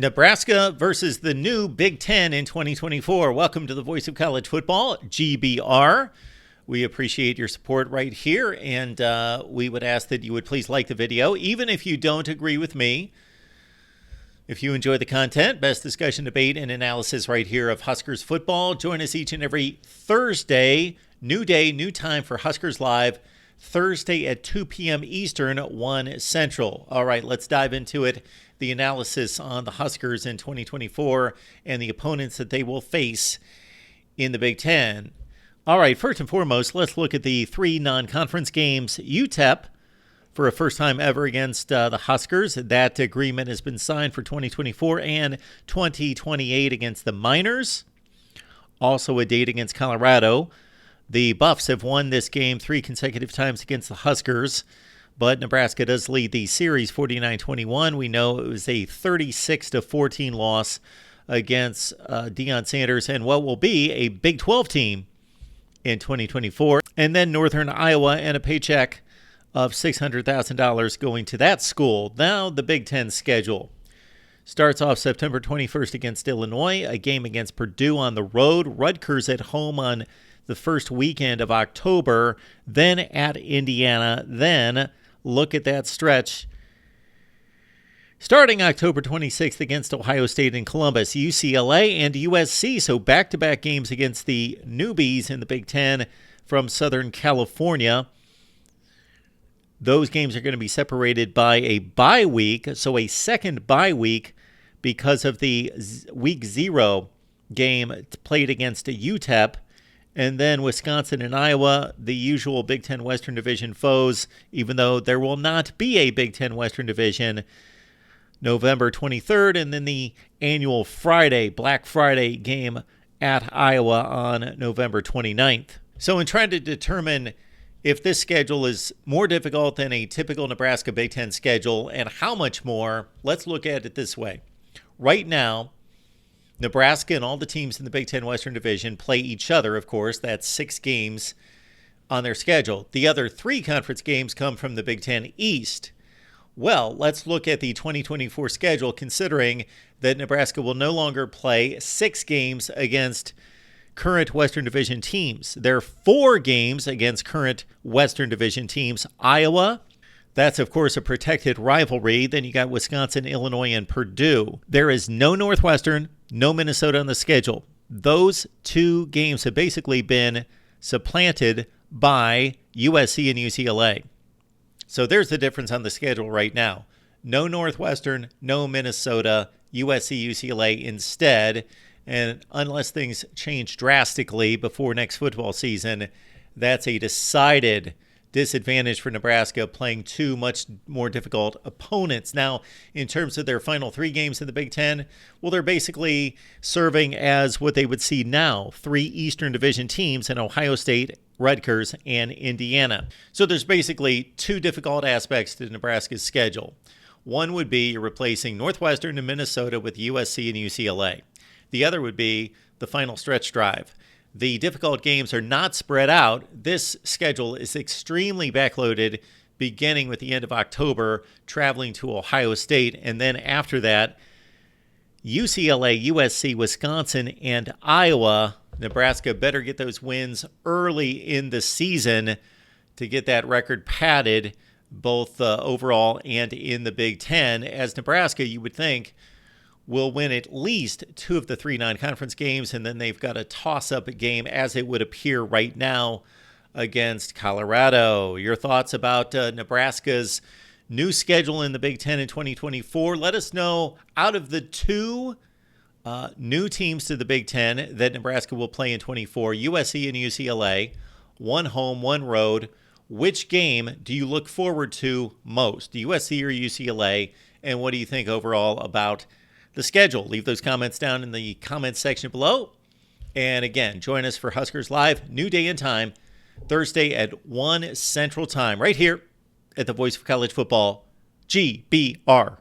Nebraska versus the new Big Ten in 2024. Welcome to the Voice of College Football, GBR. We appreciate your support right here, and we would ask that you would please like the video, even if you don't agree with me. If you enjoy the content, best discussion, debate, and analysis right here of Huskers football. Join us each and every Thursday. New day, new time for Huskers Live. Thursday at 2 p.m. Eastern, 1 Central. All right, let's dive into it. The analysis on the Huskers in 2024 and the opponents that they will face in the Big Ten. All right, first and foremost, let's look at the three non-conference games. UTEP for a first time ever against the Huskers. That agreement has been signed for 2024 and 2028 against the Miners. Also a date against Colorado. The Buffs have won this game 3 consecutive times against the Huskers, but Nebraska does lead the series 49-21. We know it was a 36-14 loss against Deion Sanders and what will be a Big 12 team in 2024. And then Northern Iowa and a paycheck of $600,000 going to that school. Now the Big Ten schedule starts off September 21st against Illinois, a game against Purdue on the road, Rutgers at home on the first weekend of October, then at Indiana, then look at that stretch starting October 26th against Ohio State and Columbus, UCLA and USC, so back-to-back games against the newbies in the Big Ten from Southern California. Those games are going to be separated by a bye week, so a second bye week because of the Week 0 game played against UTEP. And then Wisconsin and Iowa, the usual Big Ten Western Division foes, even though there will not be a Big Ten Western Division, November 23rd, and then the annual Black Friday game at Iowa on November 29th. So in trying to determine if this schedule is more difficult than a typical Nebraska Big Ten schedule and how much more, let's look at it this way. Right now, Nebraska and all the teams in the Big Ten Western Division play each other, of course. That's 6 games on their schedule. The other 3 conference games come from the Big Ten East. Well, let's look at the 2024 schedule, considering that Nebraska will no longer play 6 games against current Western Division teams. There are 4 games against current Western Division teams. Iowa, that's, of course, a protected rivalry. Then you got Wisconsin, Illinois, and Purdue. There is no Northwestern, no Minnesota on the schedule. Those 2 games have basically been supplanted by USC and UCLA. So there's the difference on the schedule right now. No Northwestern, no Minnesota, USC, UCLA instead. And unless things change drastically before next football season, that's a decided disadvantage for Nebraska, playing 2 much more difficult opponents. Now, in terms of their final 3 games in the Big Ten, well, they're basically serving as what they would see now, 3 Eastern Division teams in Ohio State, Rutgers, and Indiana. So there's basically 2 difficult aspects to Nebraska's schedule. One would be you're replacing Northwestern and Minnesota with USC and UCLA. The other would be the final stretch drive. The difficult games are not spread out. This schedule is extremely backloaded, beginning with the end of October, traveling to Ohio State, and then after that, UCLA, USC, Wisconsin, and Iowa. Nebraska better get those wins early in the season to get that record padded, both overall and in the Big Ten. As Nebraska, you would think, will win at least 2 of the 3 non-conference games, and then they've got a toss-up game, as it would appear right now, against Colorado. Your thoughts about Nebraska's new schedule in the Big Ten in 2024? Let us know, out of the 2 new teams to the Big Ten that Nebraska will play in 24, USC and UCLA, 1 home, 1 road, which game do you look forward to most, USC or UCLA, and what do you think overall about the schedule? Leave those comments down in the comments section below. And again, join us for Huskers Live, new day and time, Thursday at 1 Central Time, right here at the Voice of College Football, GBR.